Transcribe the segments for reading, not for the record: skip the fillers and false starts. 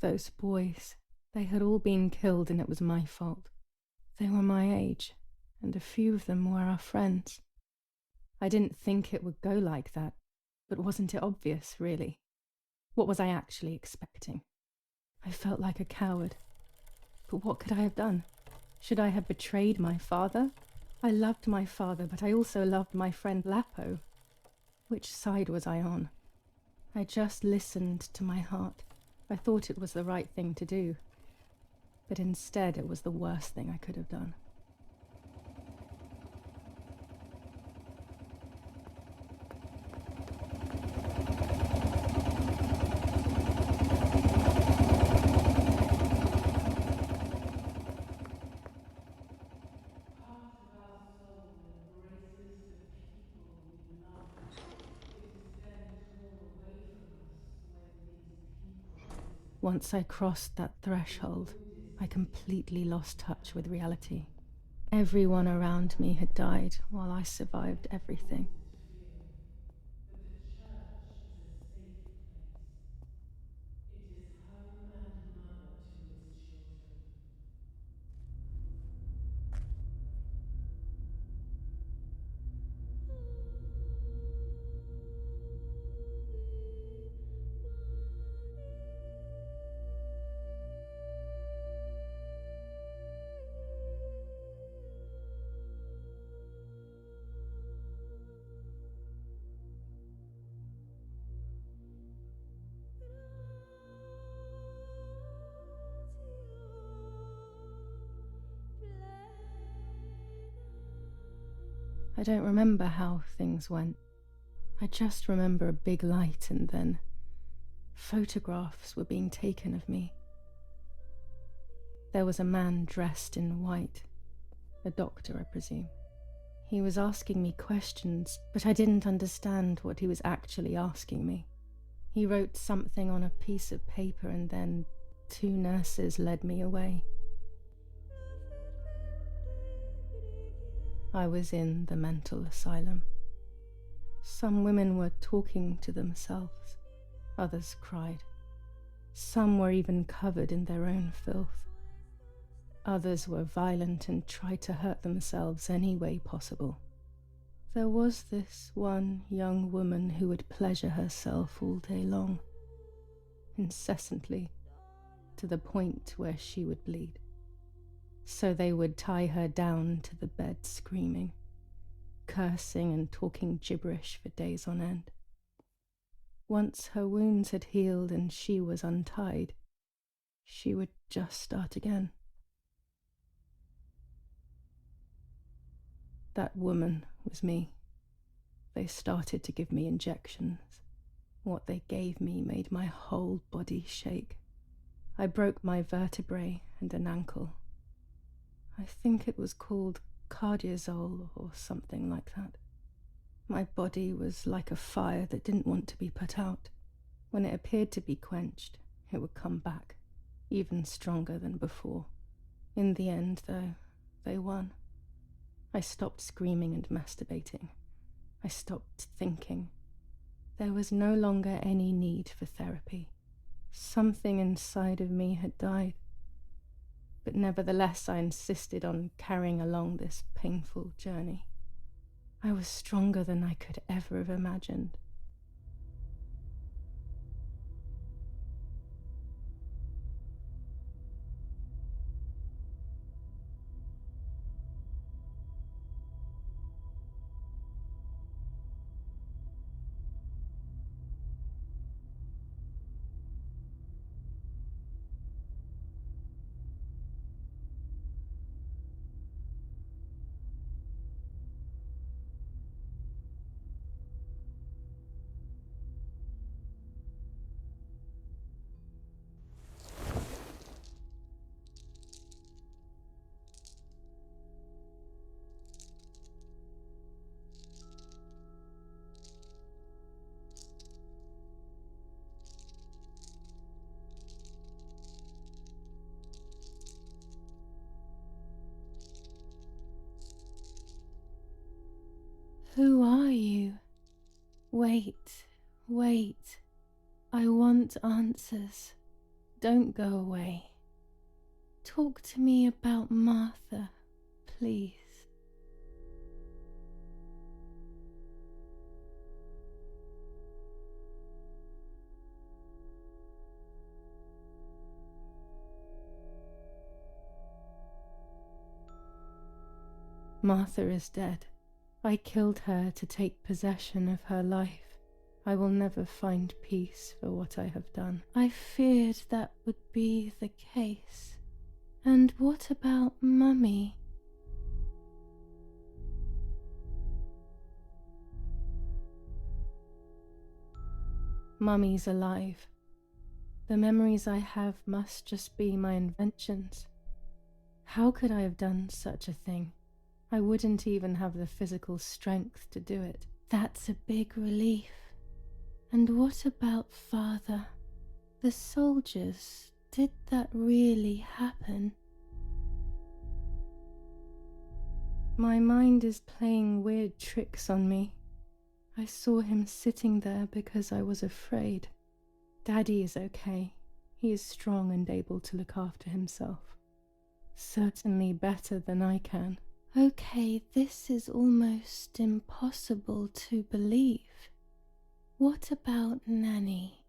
Those boys, they had all been killed and it was my fault. They were my age, and a few of them were our friends. I didn't think it would go like that, but wasn't it obvious, really? What was I actually expecting? I felt like a coward. But what could I have done? Should I have betrayed my father? I loved my father, but I also loved my friend Lapo. Which side was I on? I just listened to my heart. I thought it was the right thing to do. But instead, it was the worst thing I could have done. Once I crossed that threshold, I completely lost touch with reality. Everyone around me had died while I survived everything. I don't remember how things went. I just remember a big light and then photographs were being taken of me. There was a man dressed in white, a doctor, I presume. He was asking me questions, but I didn't understand what he was actually asking me. He wrote something on a piece of paper and then 2 nurses led me away. I was in the mental asylum. Some women were talking to themselves, others cried. Some were even covered in their own filth. Others were violent and tried to hurt themselves any way possible. There was this one young woman who would pleasure herself all day long, incessantly, to the point where she would bleed. So they would tie her down to the bed screaming, cursing and talking gibberish for days on end. Once her wounds had healed and she was untied, she would just start again. That woman was me. They started to give me injections. What they gave me made my whole body shake. I broke my vertebrae and an ankle. I think it was called cardiazole or something like that. My body was like a fire that didn't want to be put out. When it appeared to be quenched, it would come back, even stronger than before. In the end, though, they won. I stopped screaming and masturbating. I stopped thinking. There was no longer any need for therapy. Something inside of me had died. But nevertheless, I insisted on carrying along this painful journey. I was stronger than I could ever have imagined. Who are you? Wait. I want answers. Don't go away. Talk to me about Martha, please. Martha is dead. I killed her to take possession of her life. I will never find peace for what I have done. I feared that would be the case. And what about Mummy? Mummy's alive. The memories I have must just be my inventions. How could I have done such a thing? I wouldn't even have the physical strength to do it. That's a big relief. And what about Father? The soldiers, did that really happen? My mind is playing weird tricks on me. I saw him sitting there because I was afraid. Daddy is okay. He is strong and able to look after himself. Certainly better than I can. Okay, this is almost impossible to believe. What about Nanny?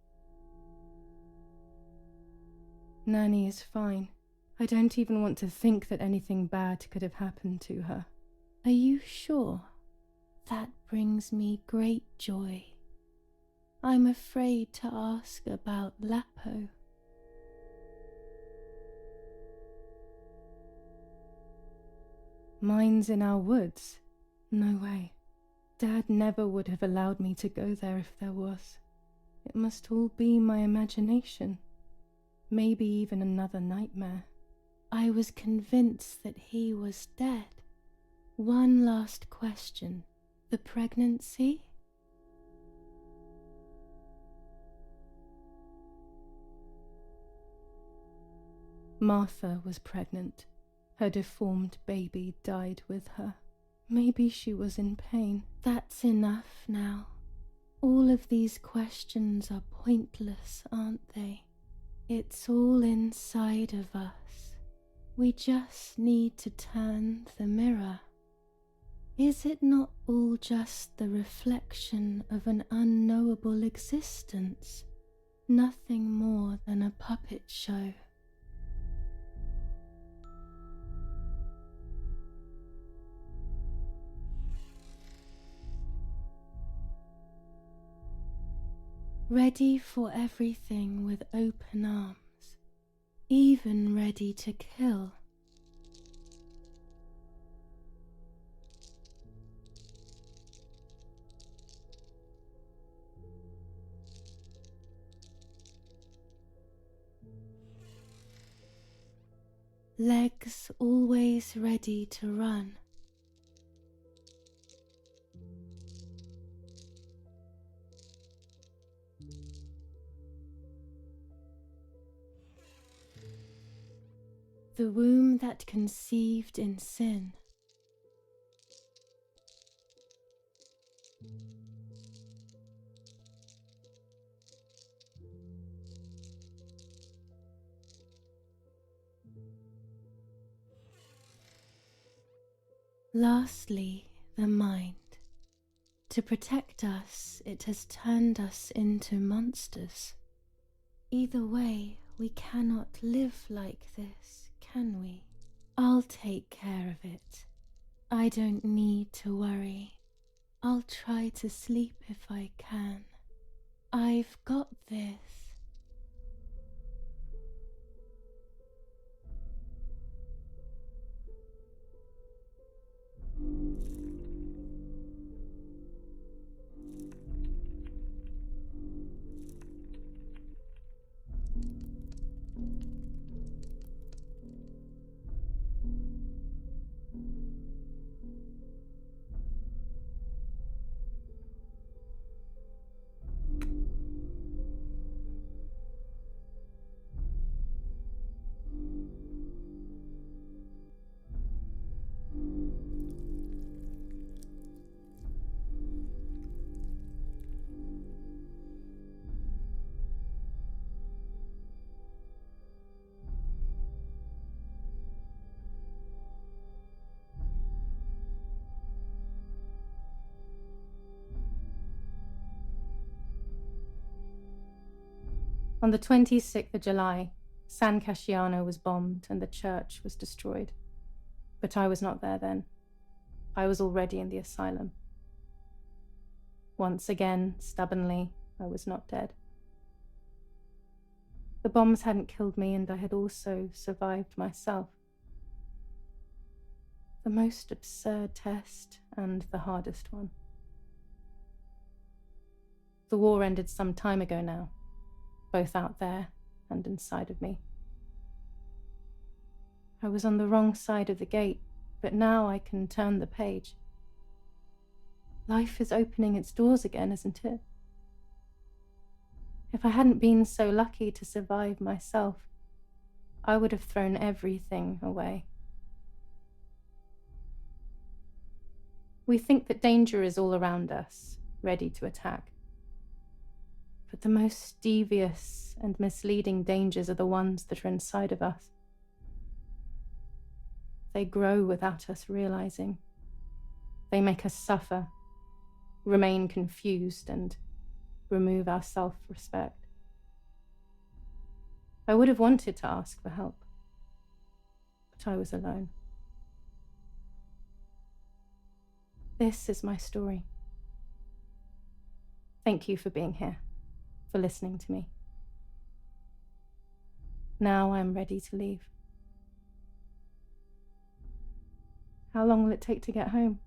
Nanny is fine. I don't even want to think that anything bad could have happened to her. Are you sure? That brings me great joy. I'm afraid to ask about Lapo. Mines in our woods? No way. Dad never would have allowed me to go there if there was. It must all be my imagination. Maybe even another nightmare. I was convinced that he was dead. One last question. The pregnancy? Martha was pregnant. Her deformed baby died with her. Maybe she was in pain. That's enough now. All of these questions are pointless, aren't they? It's all inside of us. We just need to turn the mirror. Is it not all just the reflection of an unknowable existence? Nothing more than a puppet show. Ready for everything with open arms, even ready to kill. Legs always ready to run. The womb that conceived in sin. Lastly, the mind. To protect us, it has turned us into monsters. Either way, we cannot live like this, can we? I'll take care of it. I don't need to worry. I'll try to sleep if I can. I've got this. On the 26th of July, San Casciano was bombed and the church was destroyed. But I was not there then. I was already in the asylum. Once again, stubbornly, I was not dead. The bombs hadn't killed me, and I had also survived myself. The most absurd test and the hardest one. The war ended some time ago now, both out there and inside of me. I was on the wrong side of the gate, but now I can turn the page. Life is opening its doors again, isn't it? If I hadn't been so lucky to survive myself, I would have thrown everything away. We think that danger is all around us, ready to attack. But the most devious and misleading dangers are the ones that are inside of us. They grow without us realizing. They make us suffer, remain confused, and remove our self-respect. I would have wanted to ask for help, but I was alone. This is my story. Thank you for being here, for listening to me. Now I'm ready to leave. How long will it take to get home?